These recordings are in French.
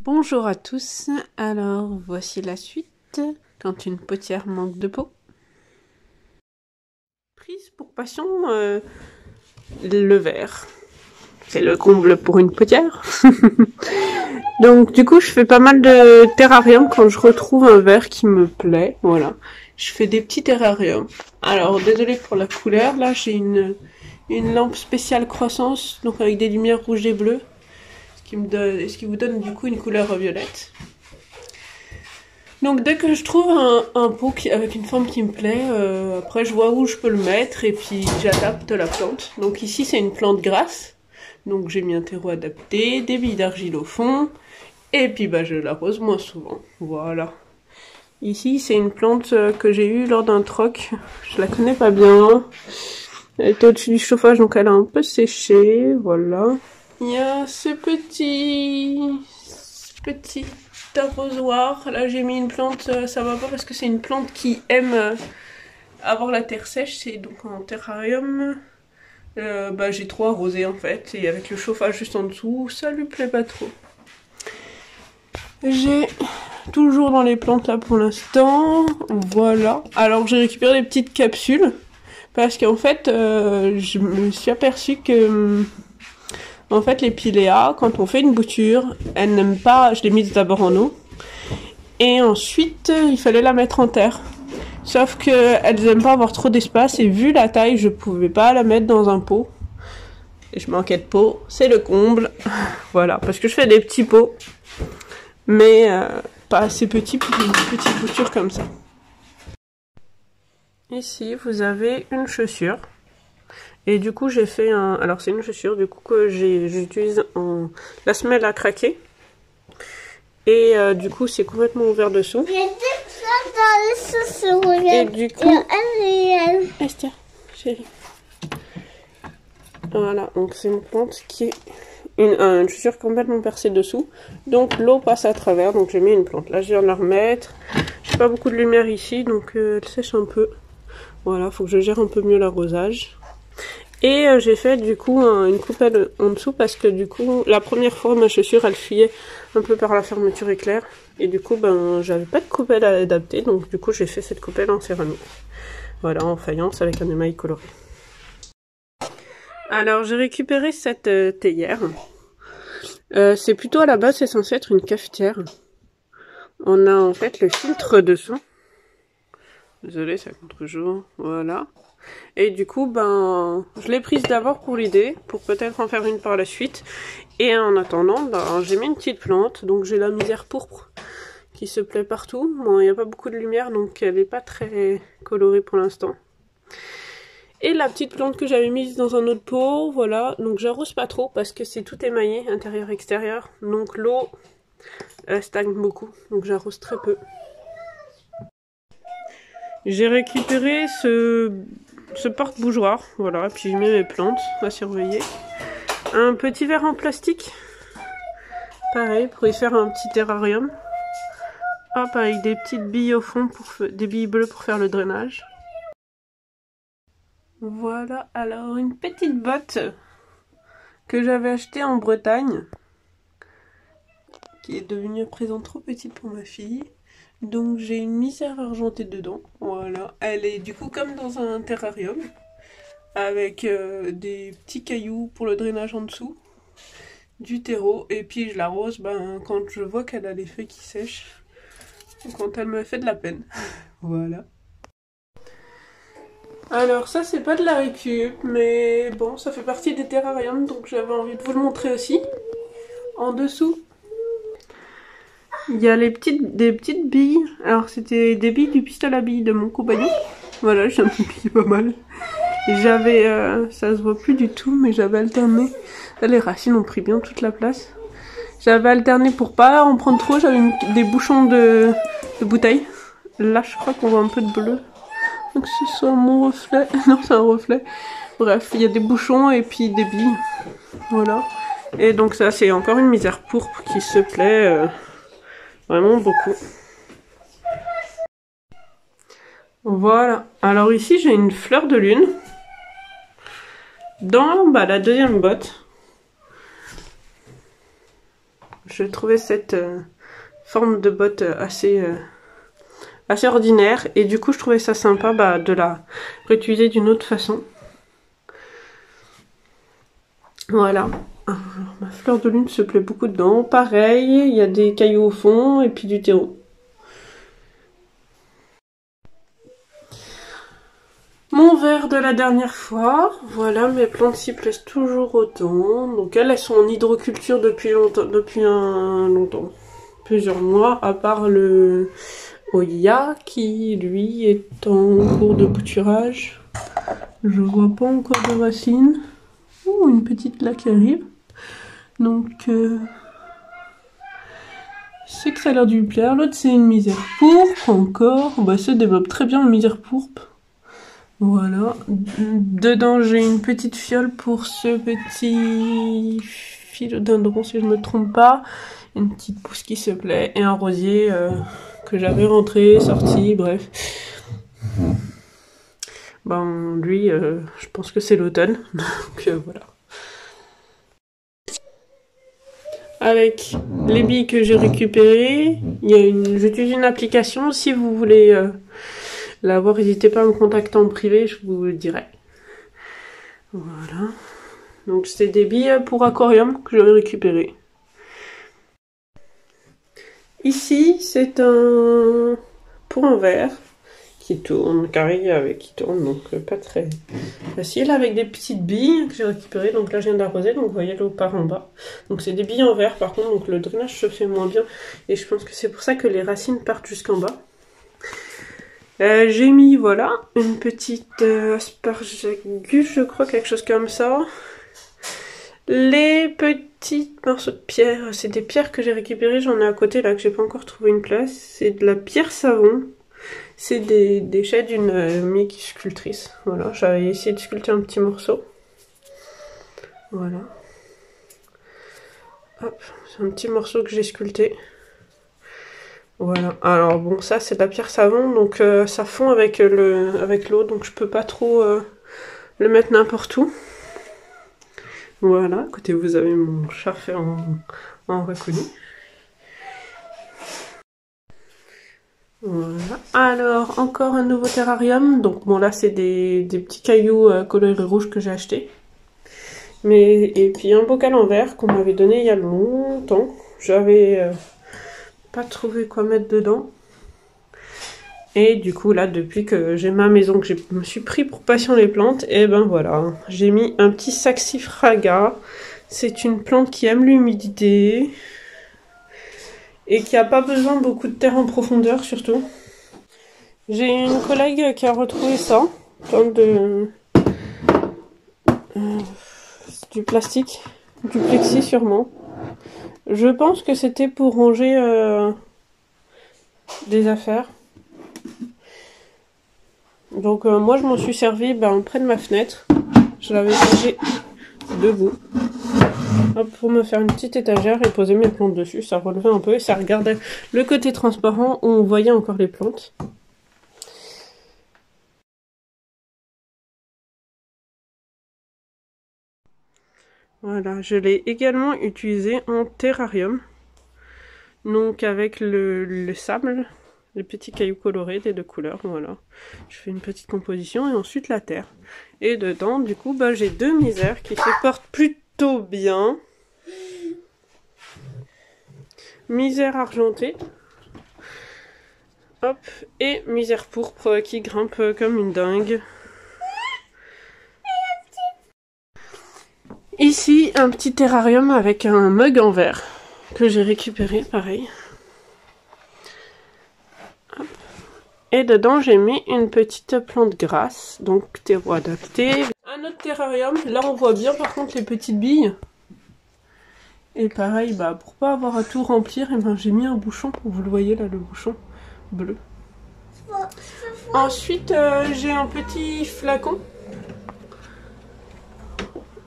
Bonjour à tous, alors voici la suite, quand une potière manque de pot. Prise pour passion, le verre. C'est le comble pour une potière. Donc du coup je fais pas mal de terrarium quand je retrouve un verre qui me plaît, voilà. Je fais des petits terrariums. Alors désolé pour la couleur, là j'ai une lampe spéciale croissance, donc avec des lumières rouges et bleues. Ce qui vous donne du coup une couleur violette. Donc dès que je trouve un pot avec une forme qui me plaît, après je vois où je peux le mettre et puis j'adapte la plante. Donc ici c'est une plante grasse, donc j'ai mis un terreau adapté, des billes d'argile au fond, et puis bah je l'arrose moins souvent, voilà. Ici c'est une plante que j'ai eue lors d'un troc, je la connais pas bien, elle était au-dessus du chauffage donc elle a un peu séché, voilà. Il y a ce petit arrosoir. Là, j'ai mis une plante, ça va pas parce que c'est une plante qui aime avoir la terre sèche. C'est donc en terrarium. J'ai trop arrosé en fait. Et avec le chauffage juste en dessous, ça lui plaît pas trop. J'ai toujours dans les plantes là pour l'instant. Voilà. Alors, j'ai récupéré des petites capsules. Parce qu'en fait, je me suis aperçue que... En fait, les piléas, quand on fait une bouture, elles n'aiment pas... Je l'ai mise d'abord en eau. Et ensuite, il fallait la mettre en terre. Sauf qu'elles n'aiment pas avoir trop d'espace. Et vu la taille, je pouvais pas la mettre dans un pot. Et je manquais de pot. C'est le comble. Voilà. Parce que je fais des petits pots. Mais pas assez petits pour une petite bouture comme ça. Ici, vous avez une chaussure. Et du coup, j'ai fait un... Alors, c'est une chaussure, du coup, que j'utilise en... La semelle a craqué. Et du coup, c'est complètement ouvert dessous. Et du coup... Esther, chérie. Voilà, donc c'est une plante qui est une chaussure complètement percée dessous. Donc, l'eau passe à travers, donc j'ai mis une plante. Là, je viens de la remettre. J'ai pas beaucoup de lumière ici, donc elle sèche un peu. Voilà, faut que je gère un peu mieux l'arrosage. Et j'ai fait du coup une coupelle en dessous parce que du coup la première fois ma chaussure elle fuyait un peu par la fermeture éclair et du coup j'avais pas de coupelle à adapter, donc du coup j'ai fait cette coupelle en céramique. Voilà, en faïence avec un émail coloré. Alors j'ai récupéré cette théière. C'est plutôt à la base c'est censé être une cafetière. On a en fait le filtre dessous. Désolée, ça contre-jour. Voilà. Et du coup, je l'ai prise d'abord pour l'idée, pour peut-être en faire une par la suite. Et en attendant, j'ai mis une petite plante. Donc j'ai la misère pourpre qui se plaît partout. Bon, il n'y a pas beaucoup de lumière, donc elle n'est pas très colorée pour l'instant. Et la petite plante que j'avais mise dans un autre pot, voilà. Donc j'arrose pas trop parce que c'est tout émaillé, intérieur-extérieur. Donc l'eau stagne beaucoup, donc j'arrose très peu. J'ai récupéré ce porte-bougeoir, voilà, puis je mets mes plantes à surveiller. Un petit verre en plastique, pareil, pour y faire un petit terrarium. Hop, avec des petites billes au fond, des billes bleues pour faire le drainage. Voilà, alors une petite botte que j'avais achetée en Bretagne, qui est devenue à présent trop petite pour ma fille. Donc j'ai une misère argentée dedans, voilà. Elle est du coup comme dans un terrarium, avec des petits cailloux pour le drainage en dessous, du terreau, et puis je l'arrose quand je vois qu'elle a les feuilles qui sèchent, quand elle me fait de la peine. Voilà. Alors ça c'est pas de la récup, mais bon, ça fait partie des terrariums, donc j'avais envie de vous le montrer aussi. En dessous, il y a des petites billes. Alors c'était des billes du pistolet à billes de mon compagnon. Voilà, j'ai un billes pas mal. J'avais, ça se voit plus du tout, mais j'avais alterné. Là, les racines ont pris bien toute la place. J'avais alterné pour pas en prendre trop. J'avais mis des bouchons de bouteilles. Là, je crois qu'on voit un peu de bleu. Donc que ce soit mon reflet. Non, c'est un reflet. Bref, il y a des bouchons et puis des billes. Voilà. Et donc ça, c'est encore une misère pourpre qui se plaît vraiment beaucoup. Voilà. Alors ici, j'ai une fleur de lune. Dans la deuxième botte. Je Je trouvais cette forme de botte assez ordinaire. Et du coup, je trouvais ça sympa de la réutiliser d'une autre façon. Voilà. Alors, ma fleur de lune se plaît beaucoup dedans. Pareil, il y a des cailloux au fond et puis du terreau. Mon verre de la dernière fois. Voilà, mes plantes s'y plaisent toujours autant. Donc elles sont en hydroculture depuis longtemps. Plusieurs mois, à part le Oya qui, lui, est en cours de bouturage. Je vois pas encore de racines. Ouh, une petite là qui arrive. Donc, c'est que ça a l'air de lui plaire. L'autre, c'est une misère pourpre encore. Bah, ça développe très bien la misère pourpre. Voilà. Dedans, j'ai une petite fiole pour ce petit philodendron, si je me trompe pas. Une petite pousse qui se plaît. Et un rosier que j'avais rentré, sorti, bref. Ben, lui, je pense que c'est l'automne. Donc, voilà. Avec les billes que j'ai récupérées, j'utilise une application. Si vous voulez la voir, n'hésitez pas à me contacter en privé, je vous le dirai. Voilà. Donc c'est des billes pour aquarium que j'avais récupérées. Ici, c'est pour un verre qui tourne, carré qui tourne, donc pas très facile, avec des petites billes que j'ai récupérées. Donc là, je viens d'arroser, donc vous voyez l'eau part en bas. Donc c'est des billes en verre, par contre, donc le drainage se fait moins bien. Et je pense que c'est pour ça que les racines partent jusqu'en bas. J'ai mis, voilà, une petite aspergus, je crois, quelque chose comme ça. Les petits morceaux de pierre, c'est des pierres que j'ai récupérées, j'en ai à côté là, que j'ai pas encore trouvé une place. C'est de la pierre savon. C'est des déchets d'une Mickey sculptrice. Voilà, j'avais essayé de sculpter un petit morceau. Voilà. Hop, c'est un petit morceau que j'ai sculpté. Voilà. Alors bon, ça c'est de la pierre savon, donc ça fond avec l'eau, donc je peux pas trop le mettre n'importe où. Voilà, à côté vous avez mon chat fait en reconnu. Voilà. Alors, encore un nouveau terrarium. Donc bon, là c'est des petits cailloux colorés rouges que j'ai achetés. Et puis un bocal en verre qu'on m'avait donné il y a longtemps. J'avais pas trouvé quoi mettre dedans. Et du coup là, depuis que j'ai ma maison, que je me suis pris pour passion les plantes, et ben voilà, j'ai mis un petit Saxifraga. C'est une plante qui aime l'humidité et qui a pas besoin beaucoup de terre en profondeur surtout. J'ai une collègue qui a retrouvé ça, du plastique, du plexi sûrement. Je pense que c'était pour ranger des affaires. Donc moi je m'en suis servi près de ma fenêtre. Je l'avais rangé debout. Hop, pour me faire une petite étagère et poser mes plantes dessus. Ça relevait un peu et ça regardait le côté transparent où on voyait encore les plantes. Voilà, je l'ai également utilisé en terrarium. Donc avec le sable, les petits cailloux colorés des deux couleurs, voilà. Je fais une petite composition et ensuite la terre. Et dedans, du coup, j'ai deux misères qui se portent plutôt bien. Misère argentée. Hop, et misère pourpre qui grimpe comme une dingue. Ici, un petit terrarium avec un mug en verre que j'ai récupéré, pareil. Hop. Et dedans, j'ai mis une petite plante grasse, donc terreau adapté. Un autre terrarium, là on voit bien par contre les petites billes. Et pareil, pour pas avoir à tout remplir, j'ai mis un bouchon, vous le voyez là, le bouchon bleu. Ensuite, j'ai un petit flacon.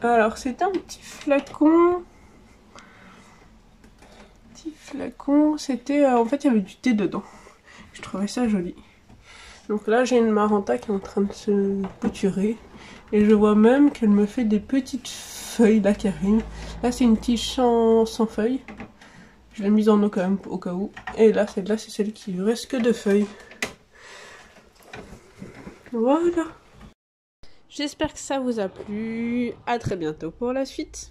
Alors, c'est un petit flacon. C'était... en fait, il y avait du thé dedans. Je trouvais ça joli. Donc là, j'ai une maranta qui est en train de se bouturer. Et je vois même qu'elle me fait des petites feuilles là qui arrivent. Là, c'est une tige sans feuilles. Je l'ai mise en eau quand même au cas où. Et là, celle-là, c'est celle qui reste que de feuilles. Voilà. J'espère que ça vous a plu. À très bientôt pour la suite.